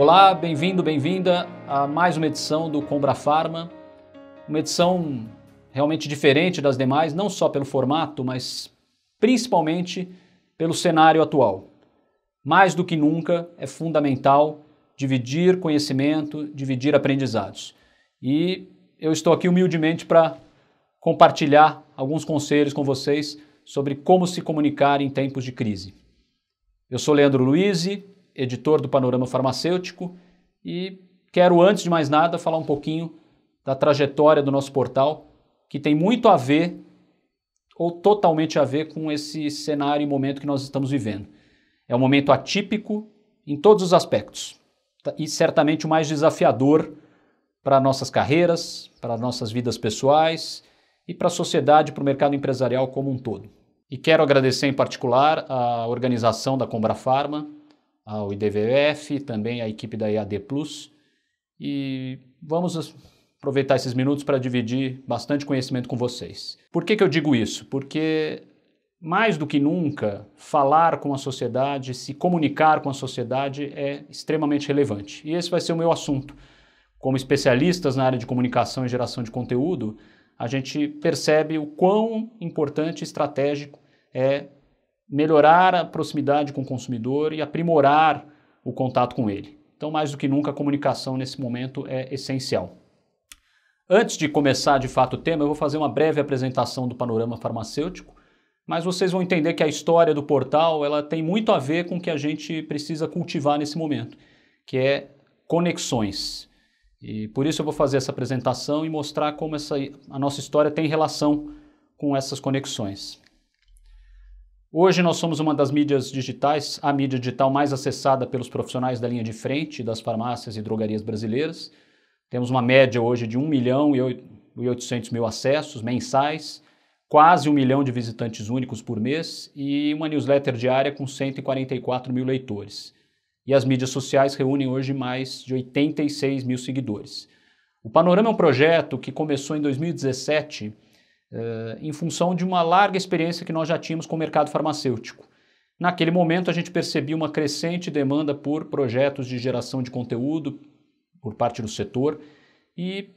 Olá, bem-vindo, bem-vinda a mais uma edição do Combrafarma, uma edição realmente diferente das demais, não só pelo formato, mas principalmente pelo cenário atual. Mais do que nunca é fundamental dividir conhecimento, dividir aprendizados. E eu estou aqui humildemente para compartilhar alguns conselhos com vocês sobre como se comunicar em tempos de crise. Eu sou Leandro Luizi, editor do Panorama Farmacêutico, e quero, antes de mais nada, falar um pouquinho da trajetória do nosso portal, que tem muito a ver, ou totalmente a ver, com esse cenário e momento que nós estamos vivendo. É um momento atípico em todos os aspectos, e certamente o mais desafiador para nossas carreiras, para nossas vidas pessoais e para a sociedade e para o mercado empresarial como um todo. E quero agradecer em particular a organização da Combrafarma, ao IDVF, também a equipe da EAD Plus, e vamos aproveitar esses minutos para dividir bastante conhecimento com vocês. Por que eu digo isso? Porque mais do que nunca, falar com a sociedade, se comunicar com a sociedade é extremamente relevante. E esse vai ser o meu assunto. Como especialistas na área de comunicação e geração de conteúdo, a gente percebe o quão importante e estratégico é melhorar a proximidade com o consumidor e aprimorar o contato com ele. Então, mais do que nunca, a comunicação nesse momento é essencial. Antes de começar de fato o tema, eu vou fazer uma breve apresentação do panorama farmacêutico, mas vocês vão entender que a história do portal ela tem muito a ver com o que a gente precisa cultivar nesse momento, que é conexões. E por isso eu vou fazer essa apresentação e mostrar como a nossa história tem relação com essas conexões. Hoje nós somos uma das mídias digitais, a mídia digital mais acessada pelos profissionais da linha de frente das farmácias e drogarias brasileiras. Temos uma média hoje de 1.800.000 acessos mensais, quase 1 milhão de visitantes únicos por mês e uma newsletter diária com 144 mil leitores. E as mídias sociais reúnem hoje mais de 86 mil seguidores. O Panorama é um projeto que começou em 2017 em função de uma larga experiência que nós já tínhamos com o mercado farmacêutico. Naquele momento a gente percebia uma crescente demanda por projetos de geração de conteúdo por parte do setor e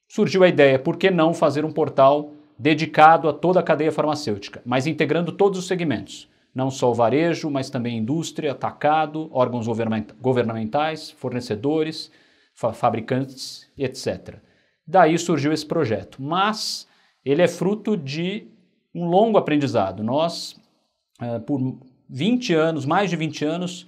surgiu a ideia, por que não fazer um portal dedicado a toda a cadeia farmacêutica, mas integrando todos os segmentos, não só o varejo, mas também indústria, atacado, órgãos governamentais, fornecedores, fabricantes, etc. Daí surgiu esse projeto, mas ele é fruto de um longo aprendizado. Nós, por 20 anos, mais de 20 anos,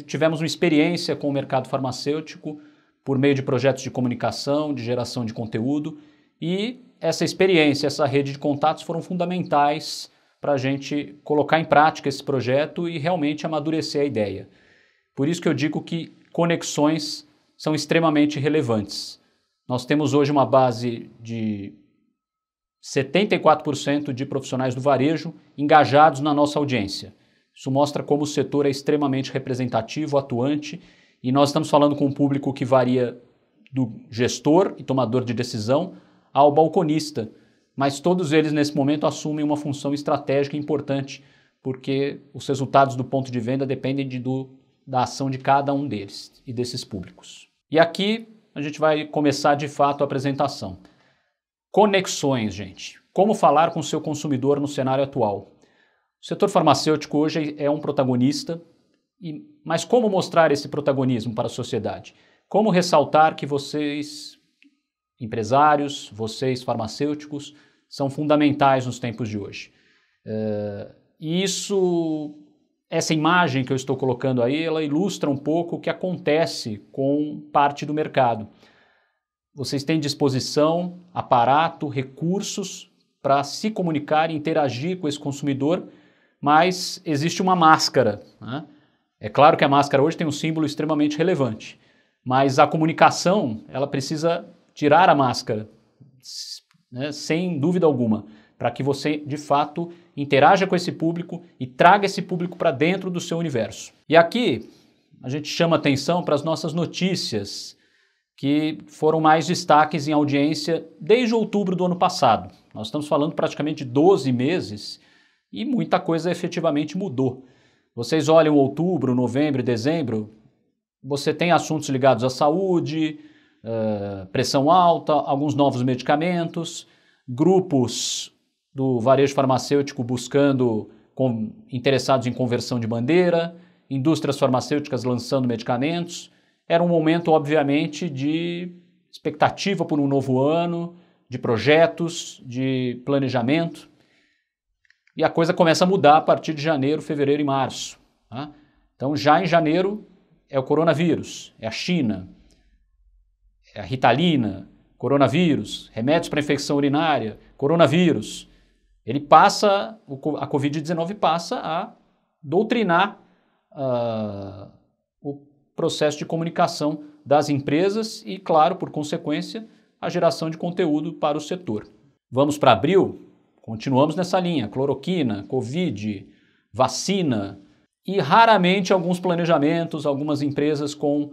tivemos uma experiência com o mercado farmacêutico por meio de projetos de comunicação, de geração de conteúdo, e essa experiência, essa rede de contatos foram fundamentais para a gente colocar em prática esse projeto e realmente amadurecer a ideia. Por isso que eu digo que conexões são extremamente relevantes. Nós temos hoje uma base de 74% de profissionais do varejo engajados na nossa audiência. Isso mostra como o setor é extremamente representativo, atuante, e nós estamos falando com um público que varia do gestor e tomador de decisão ao balconista, mas todos eles nesse momento assumem uma função estratégica importante, porque os resultados do ponto de venda dependem da ação de cada um deles e desses públicos. E aqui a gente vai começar de fato a apresentação. Conexões, gente. Como falar com o seu consumidor no cenário atual? O setor farmacêutico hoje é um protagonista, mas como mostrar esse protagonismo para a sociedade? Como ressaltar que vocês, empresários, vocês farmacêuticos, são fundamentais nos tempos de hoje? Essa imagem que eu estou colocando aí, ela ilustra um pouco o que acontece com parte do mercado. Vocês têm disposição, aparato, recursos para se comunicar e interagir com esse consumidor, mas existe uma máscara, né? É claro que a máscara hoje tem um símbolo extremamente relevante, mas a comunicação, ela precisa tirar a máscara, né, sem dúvida alguma, para que você, de fato, interaja com esse público e traga esse público para dentro do seu universo. E aqui a gente chama atenção para as nossas notícias, que foram mais destaques em audiência desde outubro do ano passado. Nós estamos falando praticamente de 12 meses e muita coisa efetivamente mudou. Vocês olham outubro, novembro e dezembro, você tem assuntos ligados à saúde, pressão alta, alguns novos medicamentos, grupos do varejo farmacêutico buscando, interessados em conversão de bandeira, indústrias farmacêuticas lançando medicamentos. Era um momento, obviamente, de expectativa por um novo ano, de projetos, de planejamento. E a coisa começa a mudar a partir de janeiro, fevereiro e março. Tá? Então, já em janeiro, é o coronavírus, é a China, é a Ritalina, coronavírus, remédios para infecção urinária, coronavírus. Ele passa, a Covid-19 passa a doutrinar o processo de comunicação das empresas e, claro, por consequência, a geração de conteúdo para o setor. Vamos para abril, continuamos nessa linha, cloroquina, Covid, vacina e raramente alguns planejamentos, algumas empresas com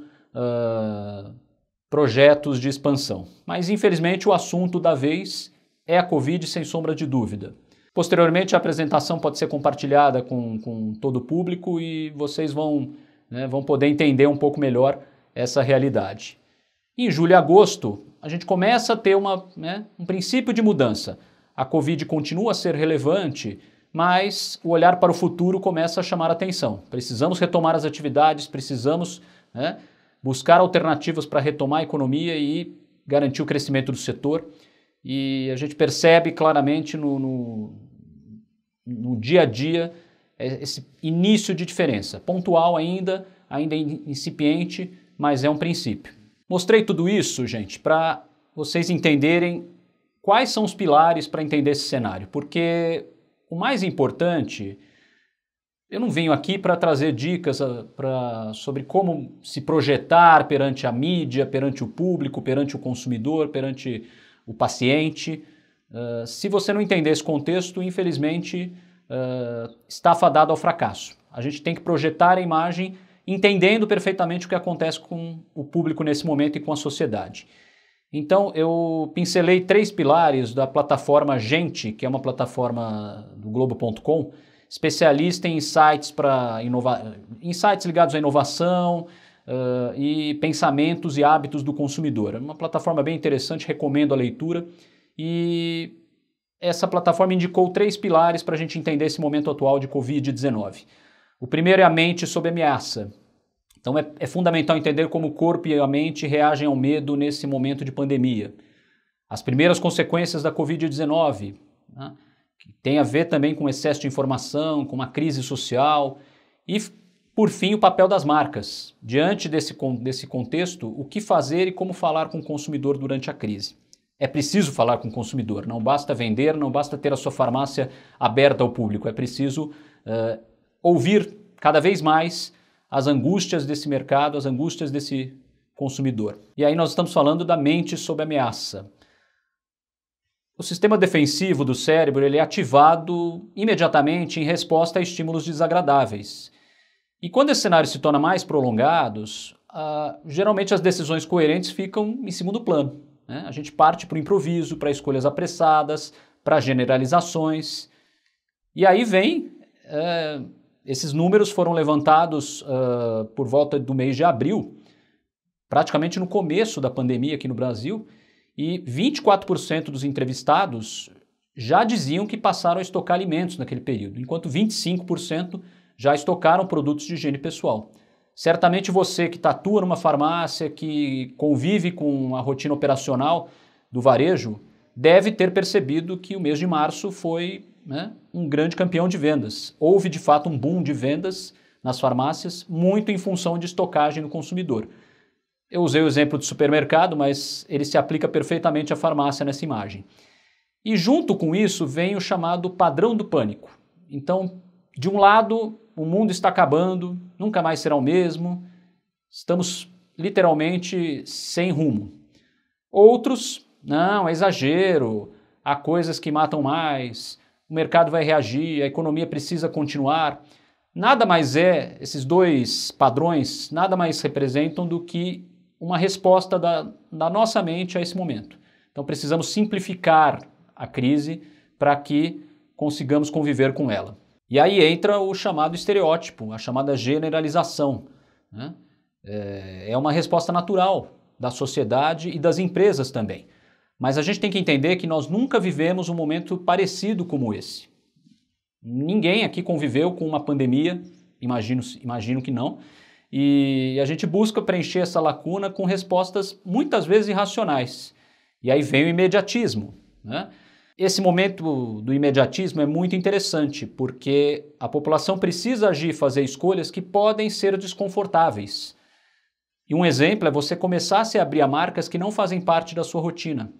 projetos de expansão. Mas, infelizmente, o assunto da vez é a Covid, sem sombra de dúvida. Posteriormente, a apresentação pode ser compartilhada com todo o público e vocês vão poder entender um pouco melhor essa realidade. Em julho e agosto, a gente começa a ter um princípio de mudança. A Covid continua a ser relevante, mas o olhar para o futuro começa a chamar a atenção. Precisamos retomar as atividades, precisamos buscar alternativas para retomar a economia e garantir o crescimento do setor. E a gente percebe claramente no dia a dia esse início de diferença. Pontual ainda incipiente, mas é um princípio. Mostrei tudo isso, gente, para vocês entenderem quais são os pilares para entender esse cenário. Porque o mais importante, eu não venho aqui para trazer dicas sobre como se projetar perante a mídia, perante o público, perante o consumidor, perante o paciente. Se você não entender esse contexto, infelizmente, está fadado ao fracasso. A gente tem que projetar a imagem entendendo perfeitamente o que acontece com o público nesse momento e com a sociedade. Então, eu pincelei 3 pilares da plataforma Gente, que é uma plataforma do Globo.com, especialista em insights ligados à inovação, e pensamentos e hábitos do consumidor. É uma plataforma bem interessante, recomendo a leitura. E essa plataforma indicou 3 pilares para a gente entender esse momento atual de Covid-19. O primeiro é a mente sob ameaça. Então é fundamental entender como o corpo e a mente reagem ao medo nesse momento de pandemia. As primeiras consequências da Covid-19, que tem a ver também com excesso de informação, com uma crise social e, por fim, o papel das marcas. Diante desse contexto, o que fazer e como falar com o consumidor durante a crise? É preciso falar com o consumidor, não basta vender, não basta ter a sua farmácia aberta ao público, é preciso ouvir cada vez mais as angústias desse mercado, as angústias desse consumidor. E aí nós estamos falando da mente sob ameaça. O sistema defensivo do cérebro ele é ativado imediatamente em resposta a estímulos desagradáveis. E quando esse cenário se torna mais prolongado, geralmente as decisões coerentes ficam em segundo plano. A gente parte para o improviso, para escolhas apressadas, para generalizações. E aí esses números foram levantados por volta do mês de abril, praticamente no começo da pandemia aqui no Brasil, e 24% dos entrevistados já diziam que passaram a estocar alimentos naquele período, enquanto 25% já estocaram produtos de higiene pessoal. Certamente você que atua numa farmácia, que convive com a rotina operacional do varejo, deve ter percebido que o mês de março foi um grande campeão de vendas. Houve de fato um boom de vendas nas farmácias, muito em função de estocagem no consumidor. Eu usei o exemplo de supermercado, mas ele se aplica perfeitamente à farmácia nessa imagem. E junto com isso vem o chamado padrão do pânico. Então, de um lado, o mundo está acabando, nunca mais será o mesmo, estamos literalmente sem rumo. Outros, não, é exagero, há coisas que matam mais, o mercado vai reagir, a economia precisa continuar. Nada mais esses 2 padrões, nada mais representam do que uma resposta da nossa mente a esse momento. Então precisamos simplificar a crise para que consigamos conviver com ela. E aí entra o chamado estereótipo, a chamada generalização. É uma resposta natural da sociedade e das empresas também. Mas a gente tem que entender que nós nunca vivemos um momento parecido como esse. Ninguém aqui conviveu com uma pandemia, imagino que não, e a gente busca preencher essa lacuna com respostas muitas vezes irracionais. E aí vem o imediatismo, né? Esse momento do imediatismo é muito interessante, porque a população precisa agir e fazer escolhas que podem ser desconfortáveis. E um exemplo é você começar a se abrir a marcas que não fazem parte da sua rotina.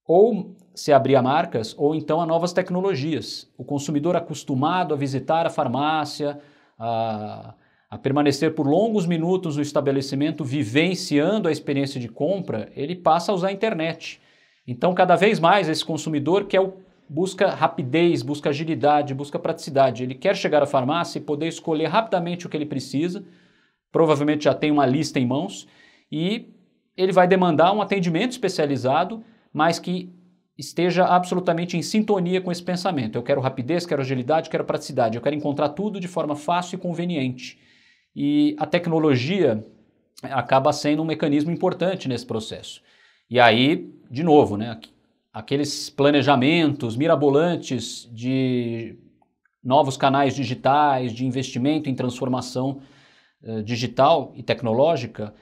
Ou se abrir a marcas, ou então a novas tecnologias. O consumidor acostumado a visitar a farmácia, a permanecer por longos minutos no estabelecimento, vivenciando a experiência de compra, ele passa a usar a internet. Então, cada vez mais, esse consumidor busca rapidez, busca agilidade, busca praticidade. Ele quer chegar à farmácia e poder escolher rapidamente o que ele precisa, provavelmente já tem uma lista em mãos, e ele vai demandar um atendimento especializado, mas que esteja absolutamente em sintonia com esse pensamento. Eu quero rapidez, quero agilidade, quero praticidade, eu quero encontrar tudo de forma fácil e conveniente. E a tecnologia acaba sendo um mecanismo importante nesse processo. E aí, de novo, né, aqueles planejamentos mirabolantes de novos canais digitais, de investimento em transformação digital e tecnológica,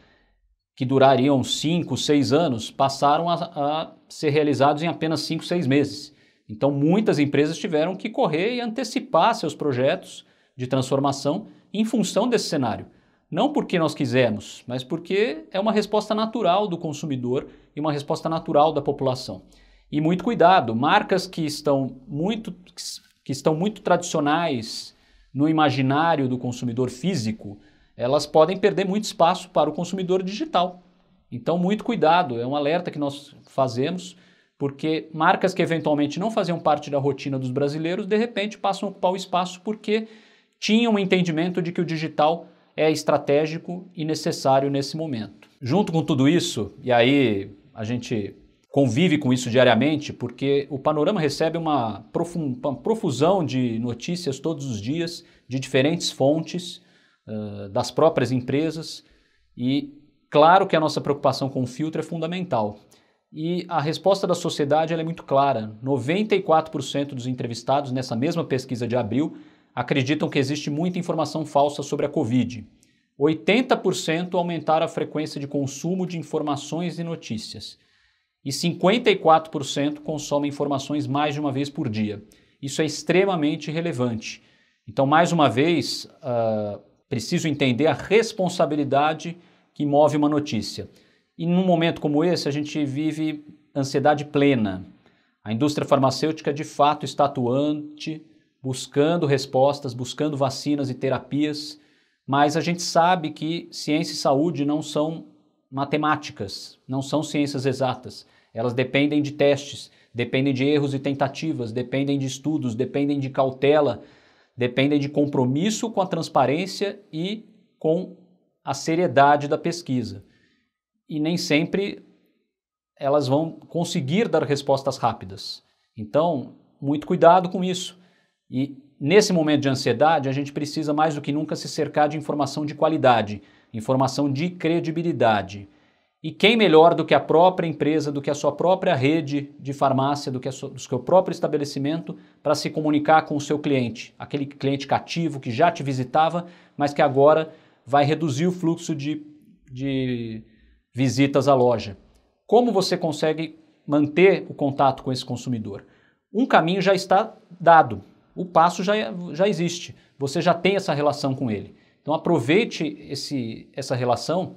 que durariam 5, 6 anos, passaram a ser realizados em apenas 5, 6 meses. Então, muitas empresas tiveram que correr e antecipar seus projetos de transformação em função desse cenário. Não porque nós quisemos, mas porque é uma resposta natural do consumidor e uma resposta natural da população. E muito cuidado, marcas que estão muito tradicionais no imaginário do consumidor físico, elas podem perder muito espaço para o consumidor digital. Então, muito cuidado, é um alerta que nós fazemos, porque marcas que eventualmente não faziam parte da rotina dos brasileiros, de repente passam a ocupar o espaço porque tinham um entendimento de que o digital é estratégico e necessário nesse momento. Junto com tudo isso, e aí a gente convive com isso diariamente, porque o Panorama recebe uma profusão de notícias todos os dias, de diferentes fontes, das próprias empresas, e claro que a nossa preocupação com o filtro é fundamental. E a resposta da sociedade ela é muito clara. 94% dos entrevistados nessa mesma pesquisa de abril acreditam que existe muita informação falsa sobre a Covid. 80% aumentaram a frequência de consumo de informações e notícias. E 54% consomem informações mais de uma vez por dia. Isso é extremamente relevante. Então, mais uma vez, preciso entender a responsabilidade que move uma notícia. E num momento como esse, a gente vive ansiedade plena. A indústria farmacêutica, de fato, está atuante, buscando respostas, buscando vacinas e terapias, mas a gente sabe que ciência e saúde não são matemáticas, não são ciências exatas. Elas dependem de testes, dependem de erros e tentativas, dependem de estudos, dependem de cautela, dependem de compromisso com a transparência e com a seriedade da pesquisa. E nem sempre elas vão conseguir dar respostas rápidas. Então, muito cuidado com isso. E nesse momento de ansiedade, a gente precisa mais do que nunca se cercar de informação de qualidade, informação de credibilidade. E quem melhor do que a própria empresa, do que a sua própria rede de farmácia, do que o seu próprio estabelecimento para se comunicar com o seu cliente, aquele cliente cativo que já te visitava, mas que agora vai reduzir o fluxo de visitas à loja. Como você consegue manter o contato com esse consumidor? Um caminho já está dado, o passo já existe, você já tem essa relação com ele. Então aproveite essa relação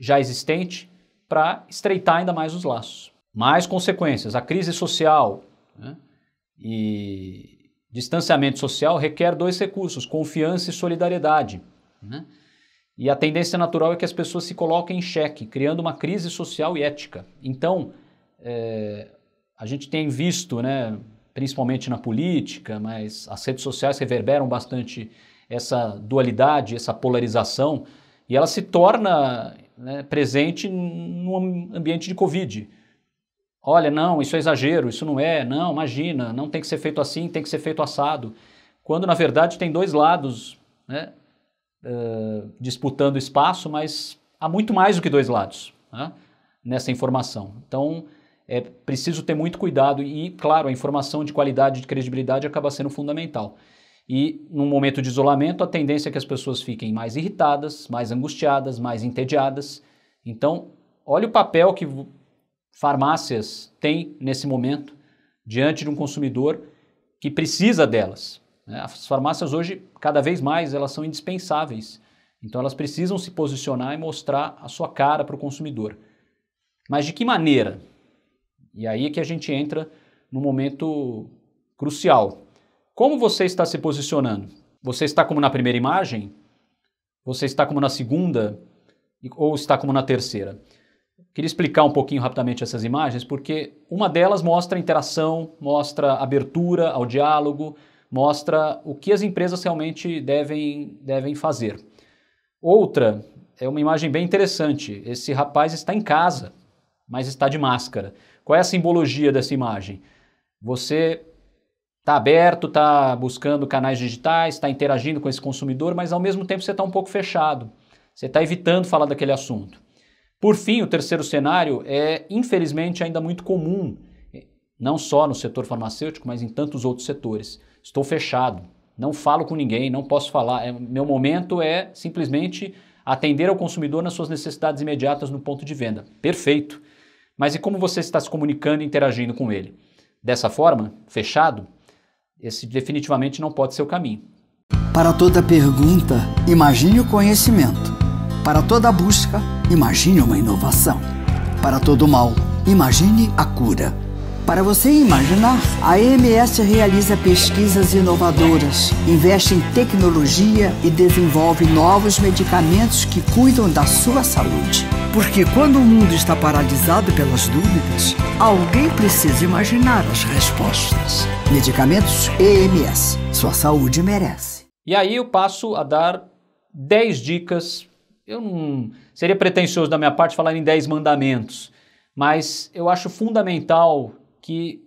já existente para estreitar ainda mais os laços. Mais consequências, a crise social, né, e distanciamento social requer 2 recursos, confiança e solidariedade, né? E a tendência natural é que as pessoas se coloquem em xeque, criando uma crise social e ética. Então, a gente tem visto, né, principalmente na política, mas as redes sociais reverberam bastante essa dualidade, essa polarização, e ela se torna, né, presente num ambiente de Covid. Olha, não, isso é exagero, isso não é, não, imagina, não tem que ser feito assim, tem que ser feito assado. Quando, na verdade, tem 2 lados, né, disputando espaço, mas há muito mais do que dois lados, né, nessa informação. Então, é preciso ter muito cuidado e, claro, a informação de qualidade e de credibilidade acaba sendo fundamental. E, num momento de isolamento, a tendência é que as pessoas fiquem mais irritadas, mais angustiadas, mais entediadas. Então, olha o papel que farmácias têm nesse momento diante de um consumidor que precisa delas. As farmácias hoje, cada vez mais, elas são indispensáveis. Então elas precisam se posicionar e mostrar a sua cara para o consumidor. Mas de que maneira? E aí é que a gente entra num momento crucial. Como você está se posicionando? Você está como na primeira imagem? Você está como na segunda? Ou está como na terceira? Queria explicar um pouquinho rapidamente essas imagens, porque uma delas mostra interação, mostra abertura ao diálogo, mostra o que as empresas realmente devem fazer. Outra é uma imagem bem interessante. Esse rapaz está em casa, mas está de máscara. Qual é a simbologia dessa imagem? Você está aberto, está buscando canais digitais, está interagindo com esse consumidor, mas ao mesmo tempo você está um pouco fechado. Você está evitando falar daquele assunto. Por fim, o terceiro cenário é, infelizmente, ainda muito comum, não só no setor farmacêutico, mas em tantos outros setores. Estou fechado, não falo com ninguém, não posso falar. Meu momento é simplesmente atender ao consumidor nas suas necessidades imediatas no ponto de venda. Perfeito. Mas e como você está se comunicando e interagindo com ele? Dessa forma, fechado, esse definitivamente não pode ser o caminho. Para toda pergunta, imagine o conhecimento. Para toda busca, imagine uma inovação. Para todo mal, imagine a cura. Para você imaginar, a EMS realiza pesquisas inovadoras, investe em tecnologia e desenvolve novos medicamentos que cuidam da sua saúde. Porque quando o mundo está paralisado pelas dúvidas, alguém precisa imaginar as respostas. Medicamentos EMS. Sua saúde merece. E aí eu passo a dar 10 dicas. Eu não seria pretensioso da minha parte falar em 10 mandamentos, mas eu acho fundamental que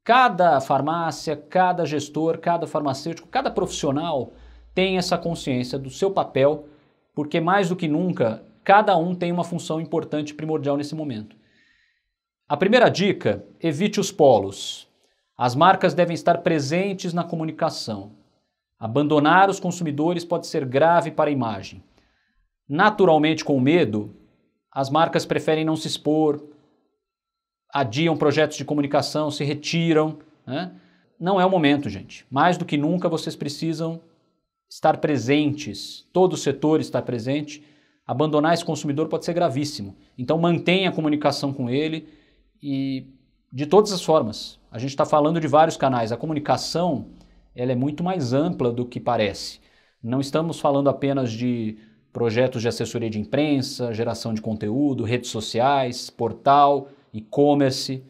cada farmácia, cada gestor, cada farmacêutico, cada profissional tenha essa consciência do seu papel, porque mais do que nunca, cada um tem uma função importante e primordial nesse momento. A primeira dica, evite os polos. As marcas devem estar presentes na comunicação. Abandonar os consumidores pode ser grave para a imagem. Naturalmente, com medo, as marcas preferem não se expor, adiam projetos de comunicação, se retiram, né? Não é o momento, gente. Mais do que nunca, vocês precisam estar presentes, todo o setor estar presente. Abandonar esse consumidor pode ser gravíssimo. Então, mantenha a comunicação com ele e de todas as formas. A gente está falando de vários canais. A comunicação ela é muito mais ampla do que parece. Não estamos falando apenas de projetos de assessoria de imprensa, geração de conteúdo, redes sociais, portal, e-commerce.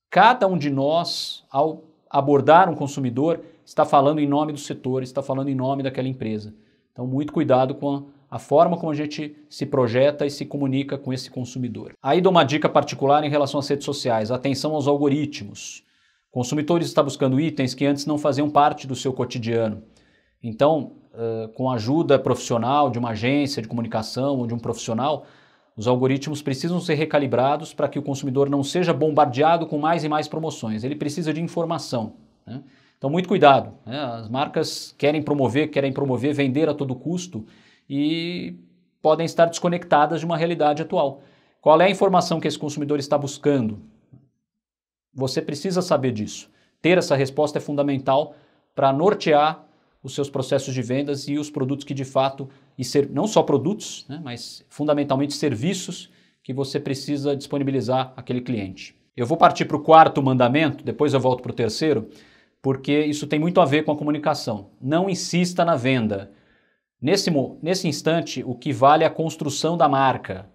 Cada um de nós, ao abordar um consumidor, está falando em nome do setor, está falando em nome daquela empresa. Então, muito cuidado com a forma como a gente se projeta e se comunica com esse consumidor. Aí dou uma dica particular em relação às redes sociais. Atenção aos algoritmos. Consumidores estão buscando itens que antes não faziam parte do seu cotidiano. Então, com a ajuda profissional de uma agência de comunicação ou de um profissional, os algoritmos precisam ser recalibrados para que o consumidor não seja bombardeado com mais e mais promoções. Ele precisa de informação, né? Então, muito cuidado, né? As marcas querem promover, vender a todo custo e podem estar desconectadas de uma realidade atual. Qual é a informação que esse consumidor está buscando? Você precisa saber disso. Ter essa resposta é fundamental para nortear os seus processos de vendas e os produtos que de fato, não só produtos, né, mas fundamentalmente serviços que você precisa disponibilizar àquele cliente. Eu vou partir para o quarto mandamento, depois eu volto para o terceiro, porque isso tem muito a ver com a comunicação. Não insista na venda. Nesse instante, o que vale é a construção da marca.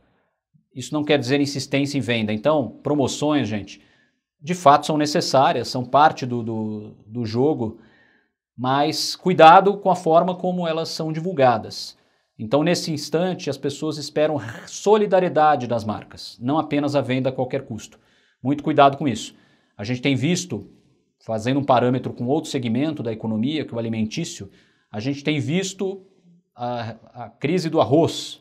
Isso não quer dizer insistência em venda. Então, promoções, gente, de fato são necessárias, são parte do jogo, mas cuidado com a forma como elas são divulgadas. Então, nesse instante, as pessoas esperam solidariedade das marcas, não apenas a venda a qualquer custo. Muito cuidado com isso. A gente tem visto, fazendo um parâmetro com outro segmento da economia, que é o alimentício, a gente tem visto a crise do arroz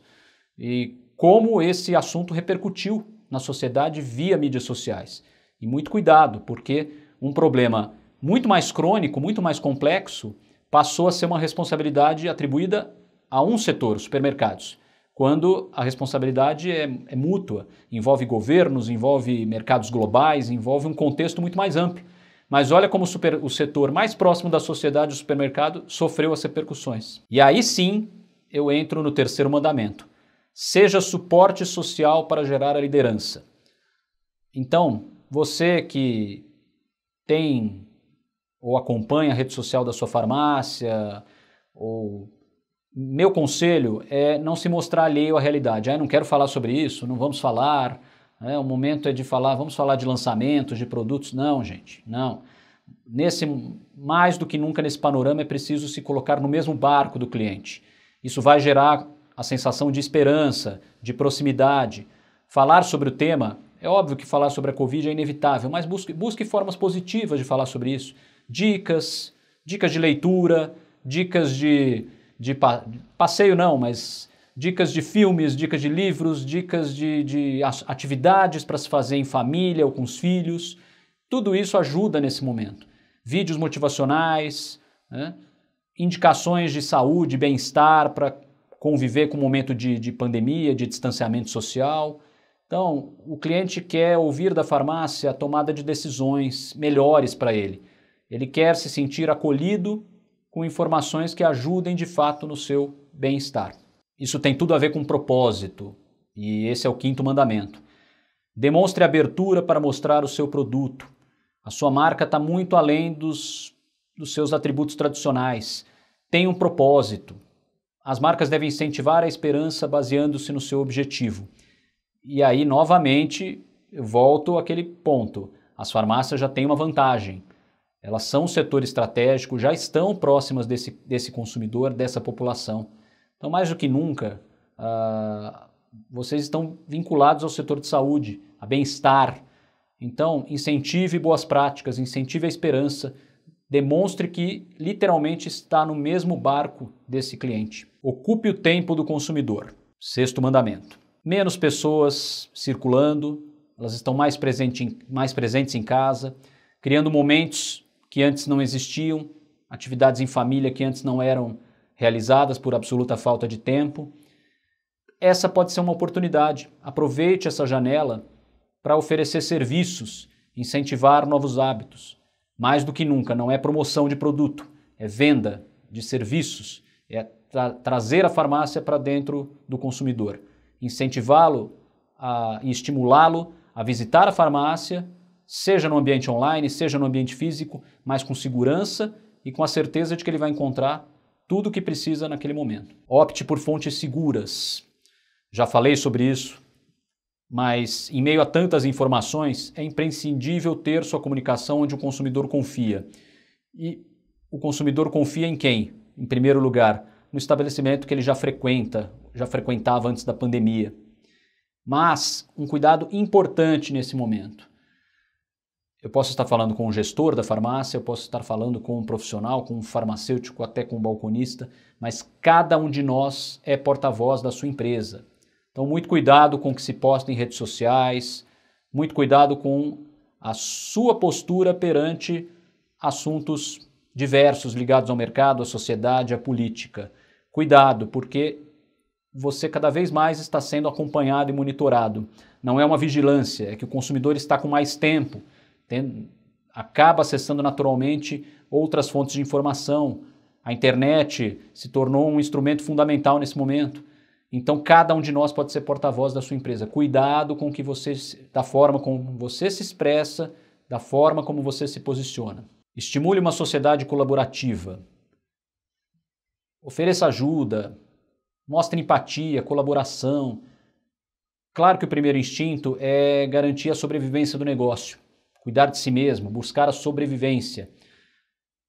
e como esse assunto repercutiu na sociedade via mídias sociais. E muito cuidado, porque um problema muito mais crônico, muito mais complexo, passou a ser uma responsabilidade atribuída a um setor, os supermercados, quando a responsabilidade é mútua, envolve governos, envolve mercados globais, envolve um contexto muito mais amplo. Mas olha como o setor mais próximo da sociedade, o supermercado, sofreu as repercussões. E aí sim eu entro no terceiro mandamento. Seja suporte social para gerar a liderança. Então, você que tem ou acompanha a rede social da sua farmácia, ou meu conselho é não se mostrar alheio à realidade. Não quero falar sobre isso, não vamos falar, o momento é de falar, vamos falar de lançamentos, de produtos. Não, gente, não. Mais do que nunca nesse panorama é preciso se colocar no mesmo barco do cliente. Isso vai gerar a sensação de esperança, de proximidade. Falar sobre o tema, é óbvio que falar sobre a Covid é inevitável, mas busque formas positivas de falar sobre isso. Dicas de leitura, dicas de passeio não, mas dicas de filmes, dicas de livros, dicas de atividades para se fazer em família ou com os filhos. Tudo isso ajuda nesse momento. Vídeos motivacionais, indicações de saúde, bem-estar para conviver com o momento de pandemia, de distanciamento social. Então, o cliente quer ouvir da farmácia a tomada de decisões melhores para ele. Ele quer se sentir acolhido com informações que ajudem de fato no seu bem-estar. Isso tem tudo a ver com propósito, e esse é o quinto mandamento. Demonstre abertura para mostrar o seu produto. A sua marca está muito além dos seus atributos tradicionais. Tem um propósito. As marcas devem incentivar a esperança baseando-se no seu objetivo. E aí, novamente, eu volto àquele ponto. As farmácias já têm uma vantagem. Elas são um setor estratégico, já estão próximas desse consumidor, dessa população. Então, mais do que nunca, vocês estão vinculados ao setor de saúde, a bem-estar. Então, incentive boas práticas, incentive a esperança, demonstre que literalmente está no mesmo barco desse cliente. Ocupe o tempo do consumidor. Sexto mandamento. Menos pessoas circulando, elas estão mais presentes em casa, criando momentos que antes não existiam, atividades em família que antes não eram realizadas por absoluta falta de tempo. Essa pode ser uma oportunidade. Aproveite essa janela para oferecer serviços, incentivar novos hábitos. Mais do que nunca, não é promoção de produto, é venda de serviços, é trazer a farmácia para dentro do consumidor, incentivá-lo e estimulá-lo a visitar a farmácia, seja no ambiente online, seja no ambiente físico, mas com segurança e com a certeza de que ele vai encontrar tudo o que precisa naquele momento. Opte por fontes seguras. Já falei sobre isso, mas em meio a tantas informações, é imprescindível ter sua comunicação onde o consumidor confia. E o consumidor confia em quem? Em primeiro lugar, no estabelecimento que ele já frequentava antes da pandemia. Mas um cuidado importante nesse momento. Eu posso estar falando com o gestor da farmácia, eu posso estar falando com um profissional, com um farmacêutico, até com um balconista, mas cada um de nós é porta-voz da sua empresa. Então, muito cuidado com o que se posta em redes sociais, muito cuidado com a sua postura perante assuntos diversos ligados ao mercado, à sociedade, à política. Cuidado, porque você cada vez mais está sendo acompanhado e monitorado. Não é uma vigilância, é que o consumidor está com mais tempo, acaba acessando naturalmente outras fontes de informação. A internet se tornou um instrumento fundamental nesse momento. Então, cada um de nós pode ser porta-voz da sua empresa. Cuidado com da forma como você se expressa, da forma como você se posiciona. Estimule uma sociedade colaborativa. Ofereça ajuda, mostre empatia, colaboração. Claro que o primeiro instinto é garantir a sobrevivência do negócio. Cuidar de si mesmo, buscar a sobrevivência.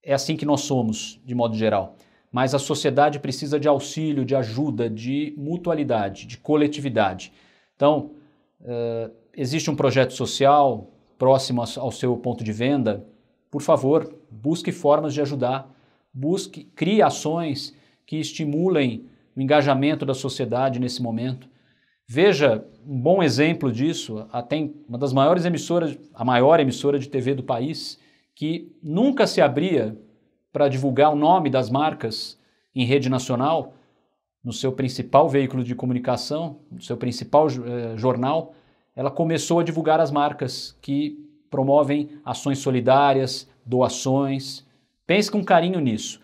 É assim que nós somos, de modo geral. Mas a sociedade precisa de auxílio, de ajuda, de mutualidade, de coletividade. Então, existe um projeto social próximo ao seu ponto de venda. Por favor, busque formas de ajudar. Crie ações que estimulem o engajamento da sociedade nesse momento. Veja um bom exemplo disso, até uma das maiores emissoras, a maior emissora de TV do país, que nunca se abria para divulgar o nome das marcas em rede nacional, no seu principal veículo de comunicação, no seu principal jornal, ela começou a divulgar as marcas que promovem ações solidárias, doações. Pense com carinho nisso.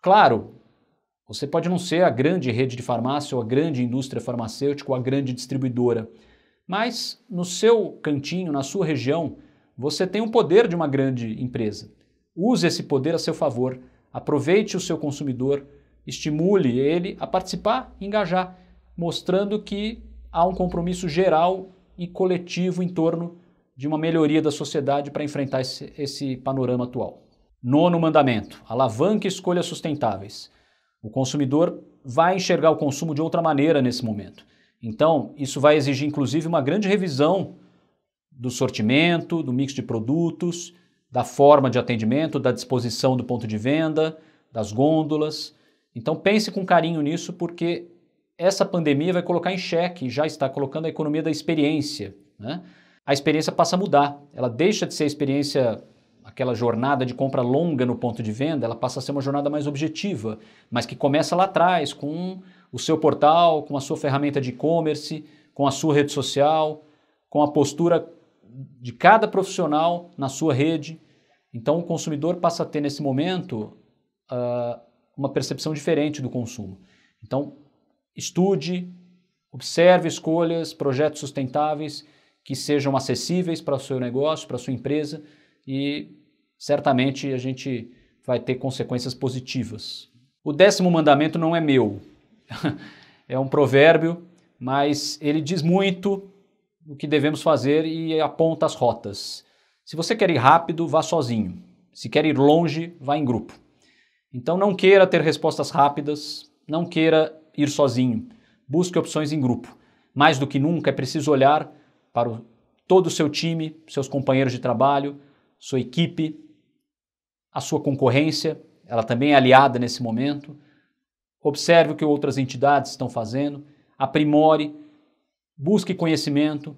Claro, você pode não ser a grande rede de farmácia ou a grande indústria farmacêutica ou a grande distribuidora, mas no seu cantinho, na sua região, você tem o poder de uma grande empresa. Use esse poder a seu favor, aproveite o seu consumidor, estimule ele a participar e engajar, mostrando que há um compromisso geral e coletivo em torno de uma melhoria da sociedade para enfrentar esse panorama atual. 9º mandamento, alavanque escolhas sustentáveis. O consumidor vai enxergar o consumo de outra maneira nesse momento. Então, isso vai exigir inclusive uma grande revisão do sortimento, do mix de produtos, da forma de atendimento, da disposição do ponto de venda, das gôndolas. Então pense com carinho nisso, porque essa pandemia vai colocar em xeque, já está colocando a economia da experiência, né? A experiência passa a mudar, ela deixa de ser a experiência, aquela jornada de compra longa no ponto de venda, ela passa a ser uma jornada mais objetiva, mas que começa lá atrás, com o seu portal, com a sua ferramenta de e-commerce, com a sua rede social, com a postura de cada profissional na sua rede. Então o consumidor passa a ter nesse momento uma percepção diferente do consumo. Então estude, observe escolhas, projetos sustentáveis que sejam acessíveis para o seu negócio, para a sua empresa, e certamente a gente vai ter consequências positivas. O 10º mandamento não é meu, é um provérbio, mas ele diz muito o que devemos fazer e aponta as rotas. Se você quer ir rápido, vá sozinho. Se quer ir longe, vá em grupo. Então não queira ter respostas rápidas, não queira ir sozinho. Busque opções em grupo. Mais do que nunca é preciso olhar para todo o seu time, seus companheiros de trabalho, sua equipe, a sua concorrência, ela também é aliada nesse momento. Observe o que outras entidades estão fazendo, aprimore, busque conhecimento,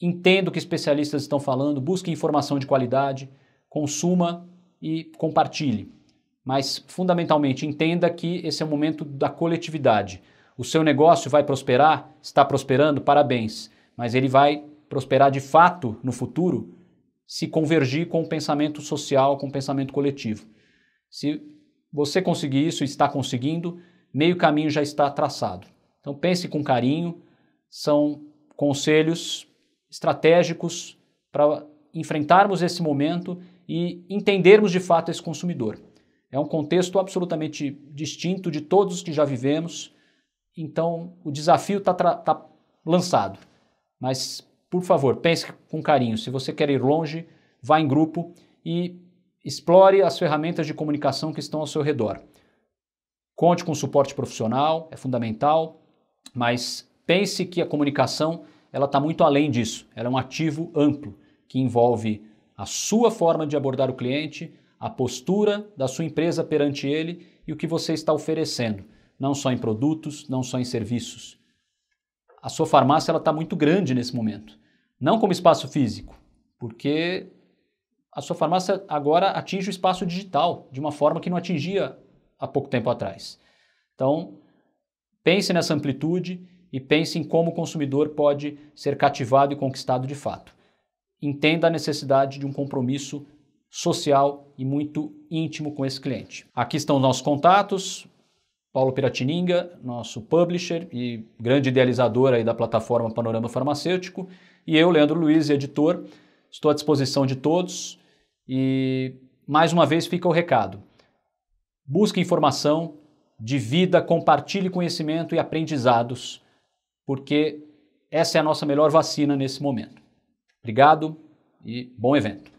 entenda o que especialistas estão falando, busque informação de qualidade, consuma e compartilhe. Mas, fundamentalmente, entenda que esse é o momento da coletividade. O seu negócio vai prosperar? Está prosperando? Parabéns. Mas ele vai prosperar de fato no futuro se convergir com o pensamento social, com o pensamento coletivo. Se você conseguir isso e está conseguindo, meio caminho já está traçado. Então pense com carinho, são conselhos estratégicos para enfrentarmos esse momento e entendermos de fato esse consumidor. É um contexto absolutamente distinto de todos que já vivemos, então o desafio está lançado. Mas, por favor, pense com carinho. Se você quer ir longe, vá em grupo e explore as ferramentas de comunicação que estão ao seu redor. Conte com suporte profissional, é fundamental, mas pense que a comunicação está muito além disso. Ela é um ativo amplo que envolve a sua forma de abordar o cliente, a postura da sua empresa perante ele e o que você está oferecendo, não só em produtos, não só em serviços. A sua farmácia está muito grande nesse momento, não como espaço físico, porque a sua farmácia agora atinge o espaço digital de uma forma que não atingia há pouco tempo atrás. Então, pense nessa amplitude e pense em como o consumidor pode ser cativado e conquistado de fato. Entenda a necessidade de um compromisso social e muito íntimo com esse cliente. Aqui estão os nossos contatos. Paulo Piratininga, nosso publisher e grande idealizador aí da plataforma Panorama Farmacêutico, e eu, Leandro Luiz, editor. Estou à disposição de todos e, mais uma vez, fica o recado. Busque informação, divida, compartilhe conhecimento e aprendizados, porque essa é a nossa melhor vacina nesse momento. Obrigado e bom evento.